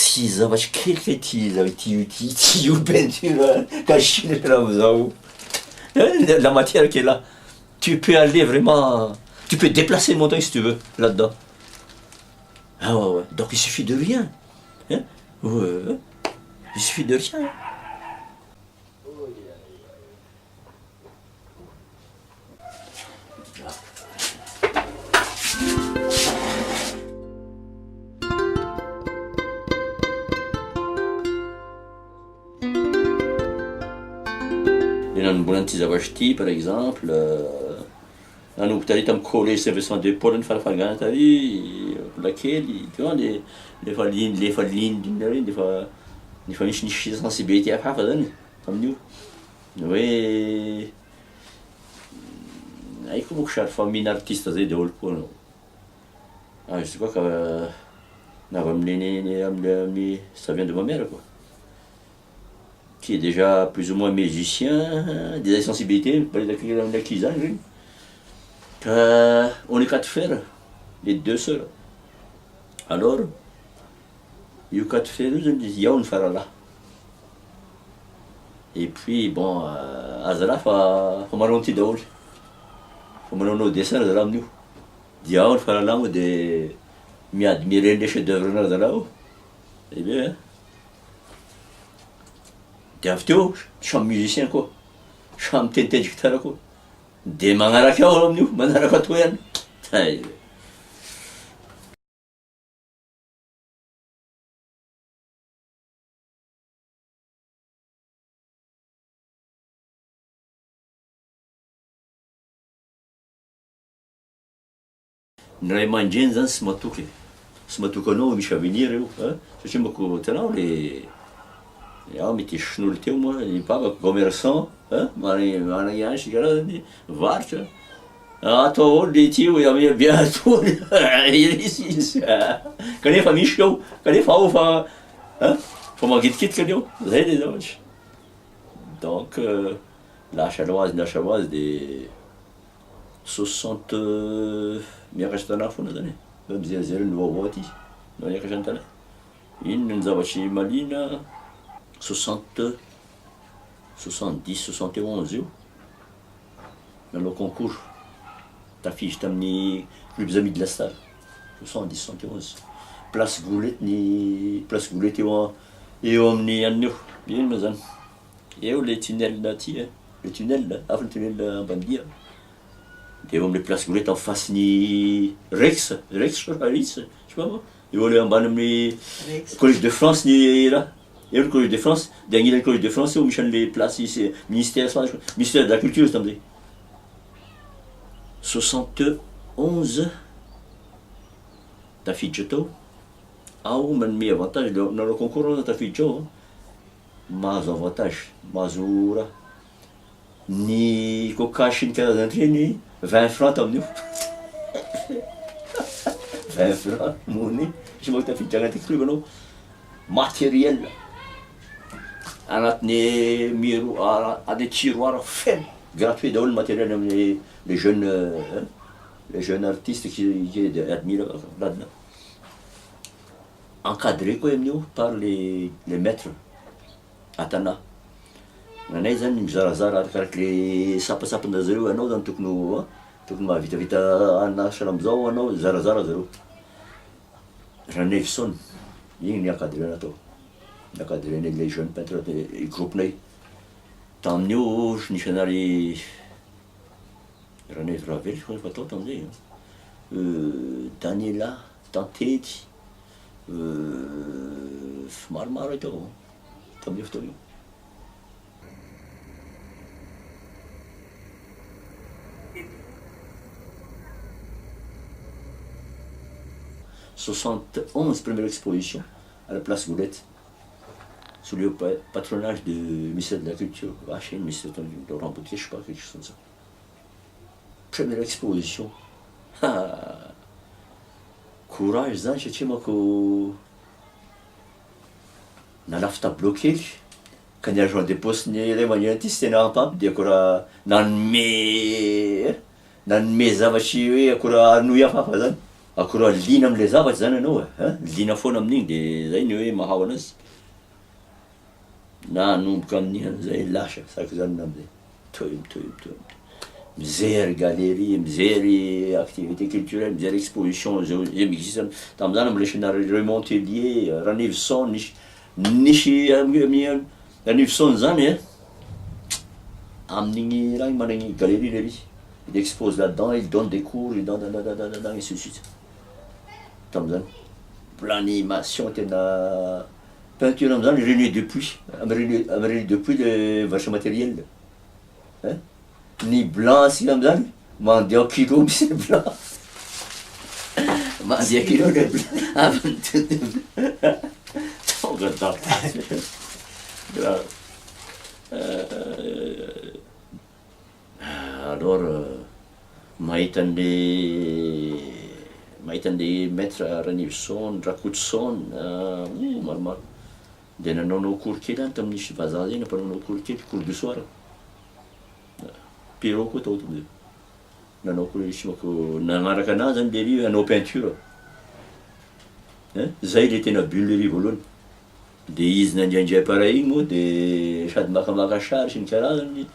Ty zavatry kelikay ty peinture cachine là vous la matière qui est là. Tu peux aller vraiment, tu peux déplacer une montagne si tu veux là-dedans. Ah ouais, ouais. Donc il suffit de rien. Hein? Ouais. Il suffit de rien. Mbola nitizavatra par exemple nanoko tary tamin'ny collège Saint-Vincent de Paul ny farafangana tary mbola kely tu vois lefa liny reny lefa nisy sensibilité hafahafa zany tamin'io hoe aiko moko sary fa mihina artiste zay daholo koa anao je sais pas ka navy amin'ny ça vient de ma mère quoi, qui est déjà plus ou moins musicien, des sensibilités, pas les acquisants. On est 4 frères, les 2 sœurs. Alors, il y a 4 frères, il y a une frère là. Et puis, bon, Azala, faut m'annoncer d'où. Faut m'annoncer au dessin, Azala, nous. Il y a une frère là, de m'admirer les chefs-d'œuvre, Azala. Eh bien, dia avy teo samy musicien koa, samy mitenitendry gitara koa, dia magnaraka ao amin'io, manaraka atao ihany. Ny ray aman-dreny zany sy matoky anao misy avenir io, satria mako hitanao le iaho mety hison'olo teo moa ny babako commerçant, manana ihany sy karaha zany varotra, atao ao le ty hoe bientôt izy kanefa misy ao, kanefa ao fa magitikitika an'io, zay le zavatra. Donc lasa ho azy dia 60 miakatra tanahy foana zany e, mizerizero ny vaovao aty no miakatra ny tanahy. Inona ny zavatry malina 60, 70, 71 io nanao concours tafizy tamin'ny club amis de la Star 70, 71 place Goulette eo amin'ny anio ino ma zany eo le tunnel aty le tunnel hafa ny tunnel Ambandia dia eo amin'ny place Goulette en face ny Rex je sais pas moi eo le ambany amin'ny collège de France ny raha eo le collège de France dia agnilan'ny collège de France eo misy an'le place izy ministère de la culture izy tamin'izay 71 tafiditra tao aho manome avantage nanao concours tafiditra ao mahazo avantage mahazo raha ny coca sy ny karazany reny 20 francs tamin'io 20 francs mony sy mako tafiditra agnaty club anao matériel anatin'ny anaty tiroir feno gratuit daholo matériel amin'ny les jeunes artistes qui admirent là-dedans. Encadré koa amin'io par les maîtres atana. Nanay zany mizarazara arakaraka le sapasapana zareo anao zany tokony mahavitavita anasa amizao anao zarazara zareo. Ranevson, igny ny encadré natao. Encadré les jeunes peintres groupinay. Tamin'io nisy anary Ranevy Ravely koa efa tao tamin'izay, Daniela Tantety, maromaro tao tamin'io fotoana io. '71 première exposition à la place Goulette, sous le patronage du ministère de la Culture, le ministère de Laurent Boutier, je sais pas, quelque chose comme ça. Première exposition. Courage zany satria manko nalafy tableau kely ka ny agent de poste ny ray aman-dreny aty sy tena ampapy dia akora nanome zavatry hoe akora anohy hafahafa zany Akoraha liana am'ilay zavatra zany ianao e, liana foana amin'igny dia zay ny hoe mahao anazy. Na hanomboka amin'igny zay lasa, saka zany nam'zay. Mitohy. Mijery galerie, mijery activité culturelle, mijery exposition zay existe tamin'izany am'lesina Remontellier, Ranivson, nisy Ranivson zany e, amin'igny raha igny managny galerie le izy. Il expose là-dedans, il donne des cours, il donne, ainsi de suite. Tamin'izany. L'animation tena peinture am'zany réunis depuis, réunis depuis le vachement matériel. Ny blanc sika am'zany, mandeha kilo misy blanc. Mandeha kilo le blanc. Tonga dans. Alors, mahita an'le maître Ranivson, Rakotson, maromaro. Dia nanaonao cours kely any tamin'nisy vazaha zay nampananao cours kely, cours du soir. Pierrot koa tao tam'zay. Nanao cours sy mako nagnaraka anazy zany le ry hanao peinture. Zay le tena bullerie voalohany. Dia izy nandiandray pareil igny moa dia sady makamaka sary sy ny karazany.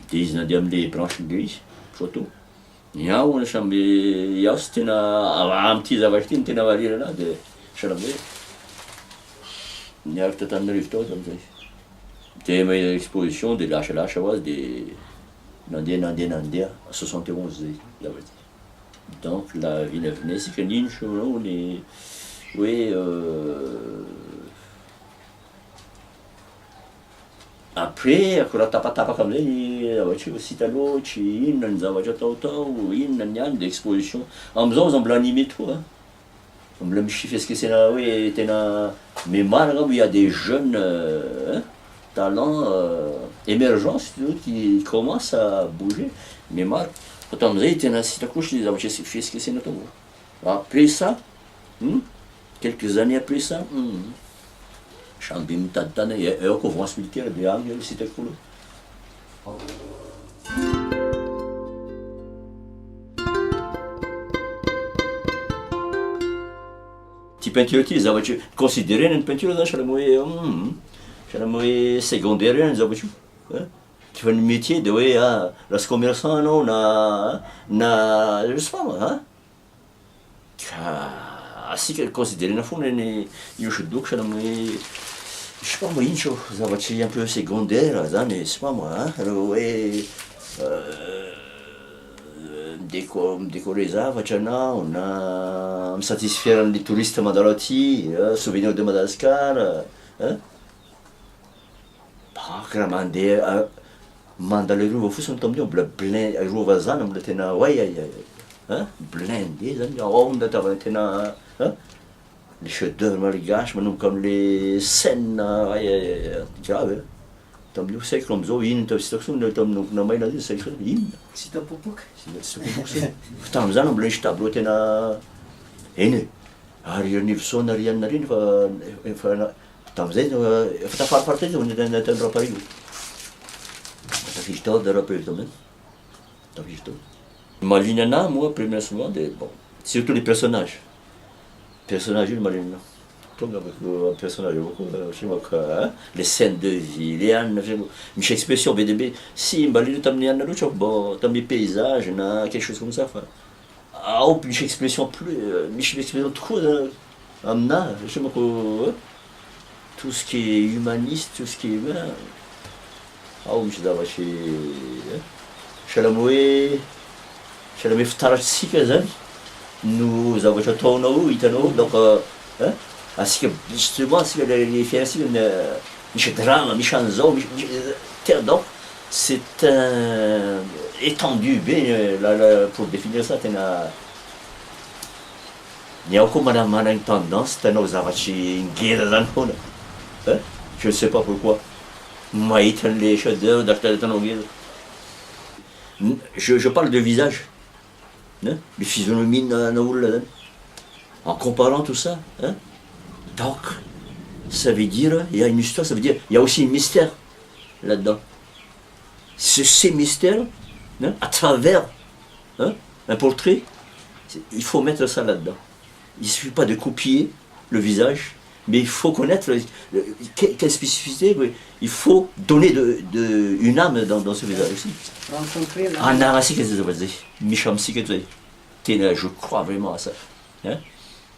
Dia izy nandeha am'le branche-n'le izy, photo. Iaho samby iaho sy tena am'ty zavatra ty no tena marina anazy dia sahala am'zay. Niaraka Tananarivo tao tam'zay. Dia mahita exposition dia lasa ho azy dia nandeha 71 zay zavatra ty. Donc la vinavina sika nino soanao ny hoe après akoraha tapatapaka am'zay ny zavatra io sy hita loatry, inona ny zavatra ataotao, inona ny any dia exposition. Am'izao za mbola animé toa, mbola misy fihesikesena hoe tena mémoire angamba, il y a des jeunes talents émergents qui commencent à bouger, mémoire. Fa tam'izay tena sy hitako loatry zavatra fihesikesena tao. Après ça, quelques années après ça, samby mitaditany eo koa avance militaire dia agny sy hitako loatra. Ty peinture ty zavatra considéré ny peinture zany sahala hoe secondaire ihany zavatra io. Fa ny métier dia hoe lasa commerçant anao na je sais pas moi. Ka asika considérena foana ny io hosodoko sahala hoe je sais pas moi ino sao zavatra un peu secondaire zany je sais pas moi hoe midécorer zavatra anao na misatisfaire an'le touriste mandalo aty, souvenir de Madagascar. Raha mandeha mandalo arova fotsiny tamin'io mbola rova zany mbola tena blindé zany ao ndatavana tena le chef d'œuvre malagasy manomboka am'le scène grave. Tamin'io saiko am'izao ino tavisitako so tamin'ny namaina azy saiko inona Tsy tapopoka. tamin'izany mbola nisy tableau tena eny ary Ranivson ary Anareny fa tamin'izay efa tafarifary tay zao natany raparivo. Tafiditra tao da raparivo tamin'izany. Tafiditra tao. Malina anahy moa premièrement dia bon, surtout les personnages. Personnage io malina anahy. Tonga amiko personnage avao koa simaka les scènes de vie, le anina misy expression be dia be sy mbalina tamin'ny anina loatra bon tamin'ny paysage na quelque chose comme ça fa ao misy expression plus misy expression tokoa aminahy simako tout ce qui est humaniste, tout ce qui est humain. Ao misy zavatra sahala hoe fitaratritsika zany no zavatra ataonao hitanao donc asika justement asika le fiainasika misy drame misy an'izao donc c'est un étendu be pour définir ça tena ny ao koa managny tendance hitanao zavatry ngeza zany foana. Je ne sais pas pourquoi mahita an'le chef d'œuvre hitanao ngeza. Je parle de visage, les physionomies en comparant tout ça. Donc, ça veut dire, il y a une histoire, ça veut dire, il y a aussi un mystère là-dedans. Ces mystères, à travers un portrait, Il faut mettre ça là-dedans. Il ne suffit pas de copier le visage, mais il faut connaître quelle spécificité. Oui. Il faut donner une âme dans ce visage aussi. Rencontrer là. En arasi que ça veut dire. Micham si que je crois vraiment à ça. Hein?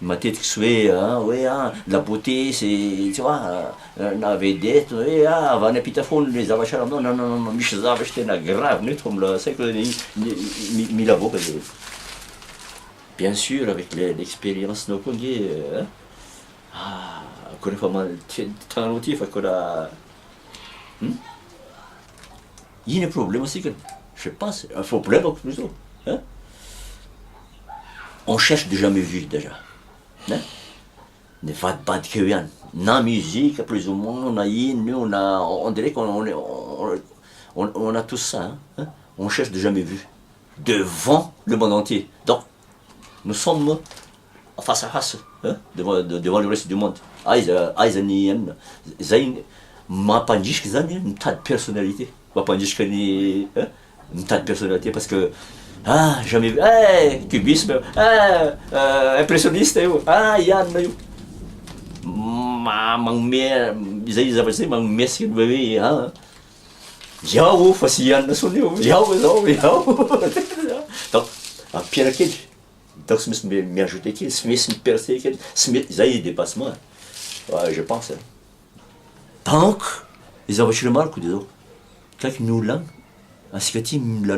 Ma tête qui souhaite, hein, oui, hein, la beauté, c'est, tu vois, la vedette, oui, avant l'épitaphone, les avachars, non, non, non, non, Michel Zavach, c'était grave, net, comme le siècle, mis la boca. Bien sûr, avec l'expérience de Congué, quand il faut tant motif, quand il y a un problème aussi, je pense, un problème plutôt. Hein? On cherche du jamais vu déjà. Hein? Ne va pas de rien. Dans la musique, plus ou moins, on dirait qu'on a tout ça. Hein? On cherche du jamais vu. Devant le monde entier. Donc, nous sommes face à face, hein? devant le reste du monde. Ma pandis que ça, un tas de personnalité. Ma pandis que un tas de personnalité parce que jamais vu, cubisme, impressionniste, Yann, ils avaient dit, messi de bébé, faz Yann, sonhou, donc, a Pierre Kid, donc, se me ajouter qu'il se met une percée, ça y est, dépassement, je pense. Donc, ils avaient le mal, quand nous l'avons, ainsi que tu me l'as,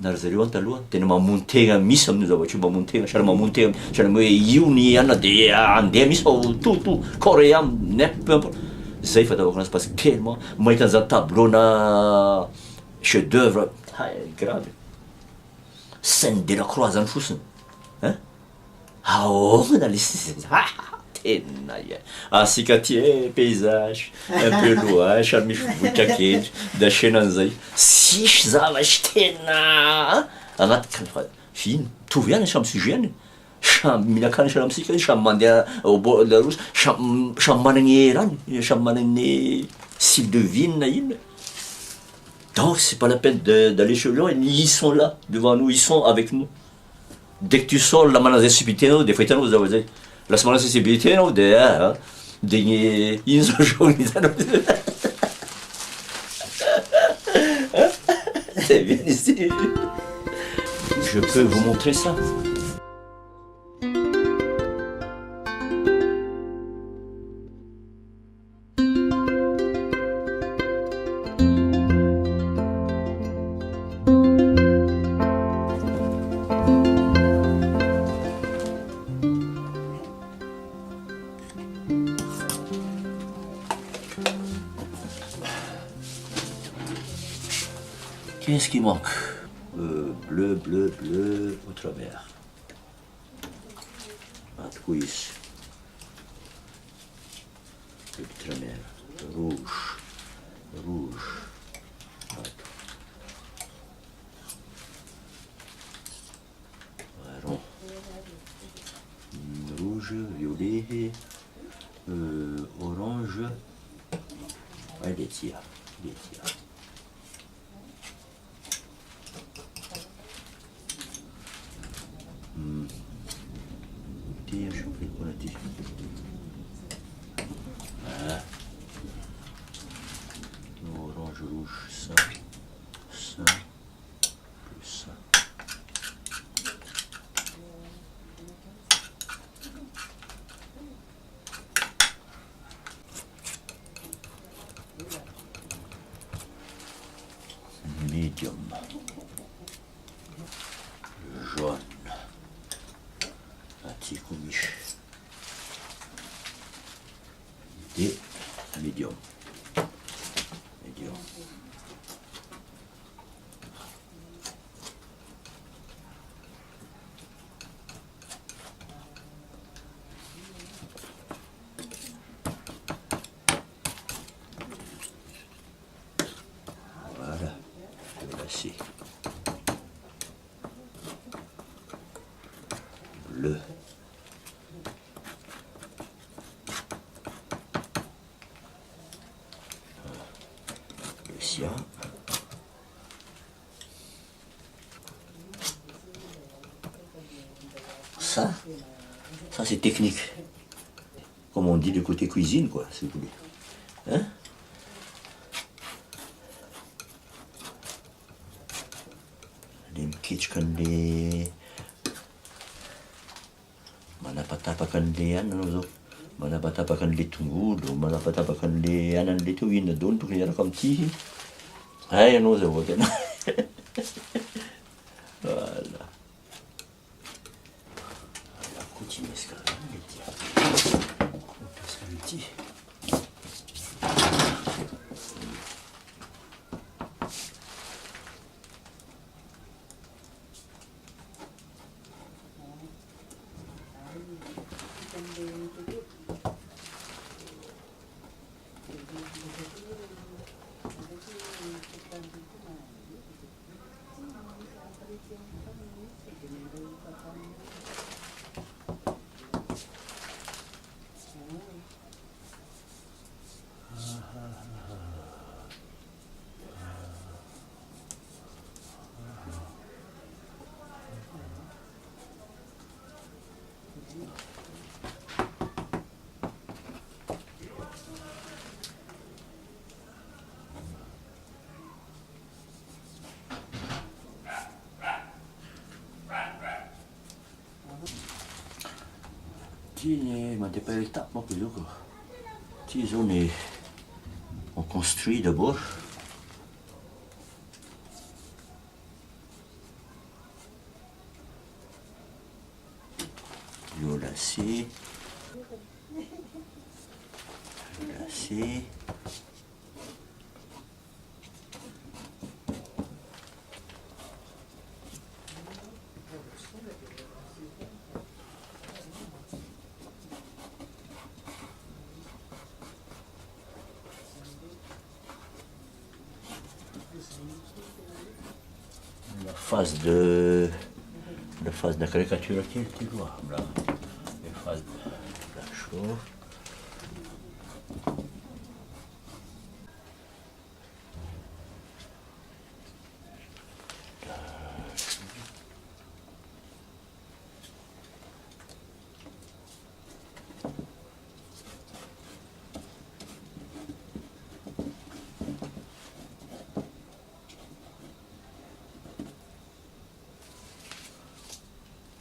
Narzariwan taloha tena mamontegna misy amin'io zavatra io mamontena sary mamontena sary hoe io ny ana dia andeha misy to coréen peu importe zay fataovako anazy parce que tellement mahita an'izany tableau na chef d'œuvre grave scène de la croix zany fotsiny ahomana le tena asika ty paysage un peu loin sary misy vohitra kely da asenan'izay sisy zavatra tena anaty fino mitovy ihany samy sujet ihany samy minakany sara amitsika samy mandeha larosa samy managny rany samy managny style de vie na inona donc c'est pas la peine d'aller chez eux ils sont là devant nous ils sont avec nous dès que tu sors la manazay subitenao de fa hitanao zava zay lasa manao sensibilité anao dia degny ino zao jaune hitanao c'est bien ici je peux vous montrer ça. Qu'est-ce qui manque? Bleu, bleu, bleu au travers. Quiz. Le travers. Rouge. Rouge. Marron. Rouge, violet. Orange. Laitier. Laitier. Je fais quoi là-dessus? Voilà. Orange, rouge, ça, plus ça. Medium. Jaune. Atikomiche. Et médium. Médium. Voilà. Voici. Bleu. Lucia. ça c'est technique. Comme on dit du côté cuisine, quoi, si vous voulez. Hein? Les mkitchkan les manapatapakan les ano zo. Manapatapakan les tongolo, manapatapakan les anan les tuina doon tokony iaraka amin'ity. Ay anao zay vao tena. Voilà. La continuer ce qu'on dit. Mais t'es pas l'étape, moi, plus que. On construit d'abord. Violacé. Violacé. La phase de la caricature qui tu vois là, les phases de la chose.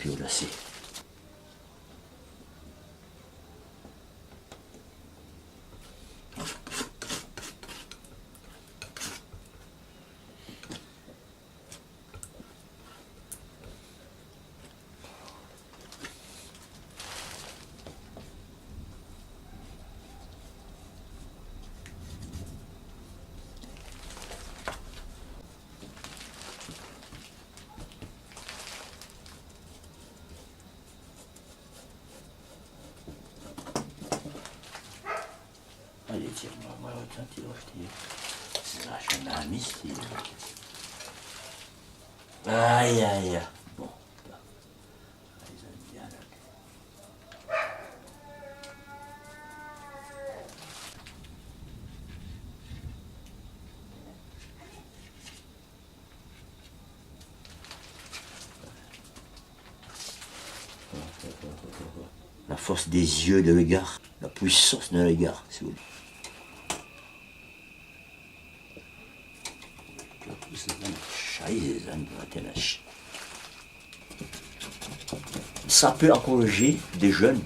Violacé. Allez, tiens-moi, tiens, tu vois, là, je suis un ami, aïe, aïe, aïe. Bon, là. Ils aiment bien, là. La force des yeux, de regard, la puissance de regard, si vous voulez. Ça peut encourager des jeunes.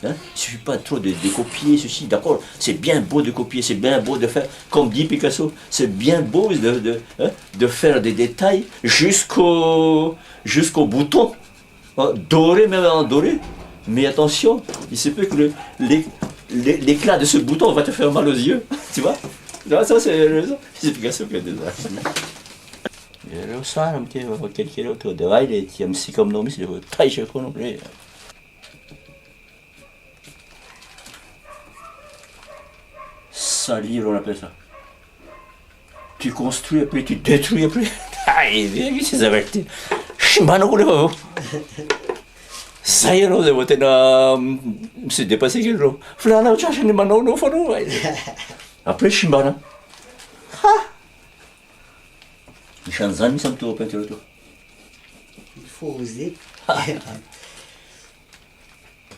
Hein? Il ne suffit pas trop de copier ceci, d'accord? C'est bien beau de copier, c'est bien beau de faire, comme dit Picasso, c'est bien beau de faire des détails jusqu'au bouton, doré, même en doré. Mais attention, il se peut que l'éclat de ce bouton va te faire mal aux yeux, tu vois? Ça, c'est Picasso qui a dit ça. Lo sa non ti quel chiedo tu dai le ti am si comme nom si le tai che con le salir on appelle ça. Tu construis après tu détruis après. Ai vedi si zaverti. Shimano con le ça y est, non, c'est dépassé quelque chose. Flana, tu as changé de mano, non, fano. Après, Shimbana. Il change ça, il me semble, tout au peinture. Il faut oser.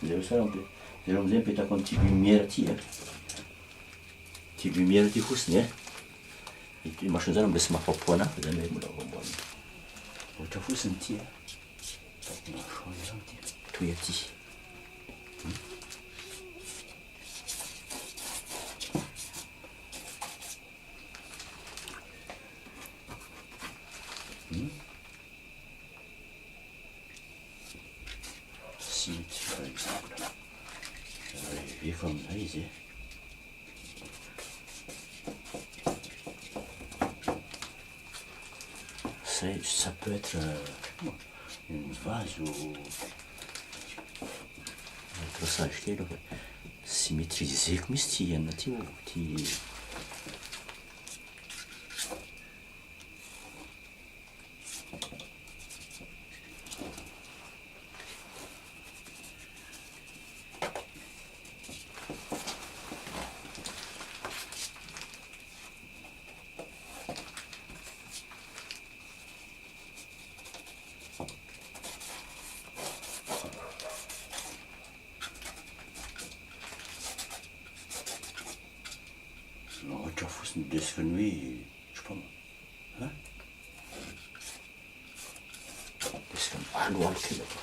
Zareo sara zareo amizay mipetaka amin'ity lumière ty a. Ty lumière ty fotsiny a. Ity masony zany mbola tsy mahafapo anahy fa zany hoe mbola voamboana. Ohatra fotsiny ty a. Toy aty. Symétrie par exemple. Efa aminay izy e. Ça peut être une vase ou un traçage kely fa sy maîtriseko misy ty anona ty ty. Ohatra fotsiny desika ny hoe je sais pas moi. Desika ny aloalo kely atoa.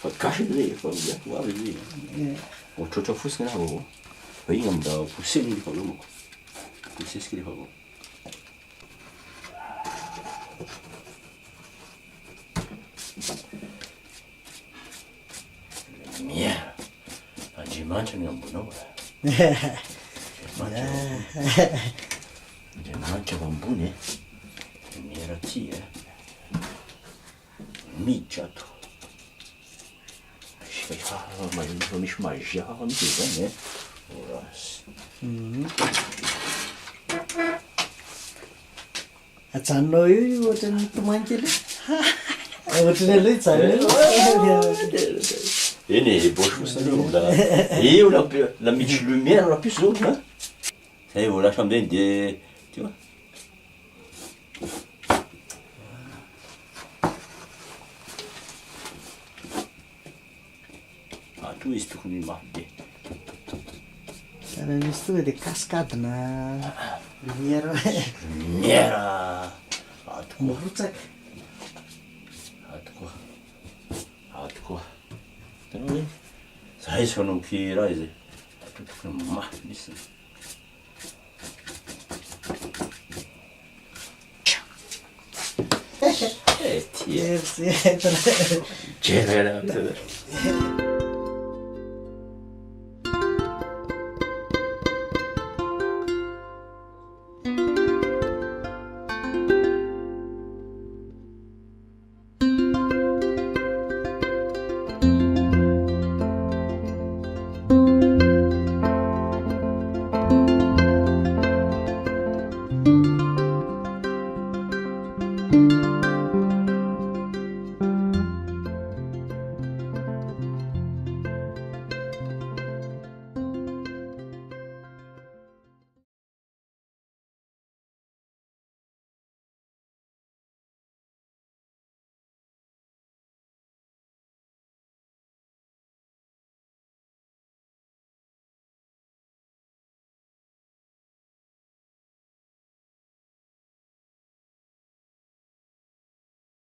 Efa gasy zay efa miako avy zay. Ohatrohatra fotsiny raha vao. Fa igny aminda poseny rehefa avao manko. Posesika rehefa avao. Lumière. Andriamanitra ny ambonao. Andriamanitra avy ambony e. Lumière ty e. Miditra ato. Efa misy magia hafa misy zany e. Ajanonao io ohatran'ny tomany kely. Ohatran'ny aloha ijanona. Eny e, bôsy fotsiny aloha io la miditry lumière raha piso zao. Zay vao lasa amizay de ty va. Toy izy tokony mafy be. Raha misy tonga dia kaskadina lumière. Lumière ato koa. Mirotsaka. Ato koa. Hitanao hoe zay izy fanampy raha izy. Ato tokony mafy misy. Eritreretana. Jerena.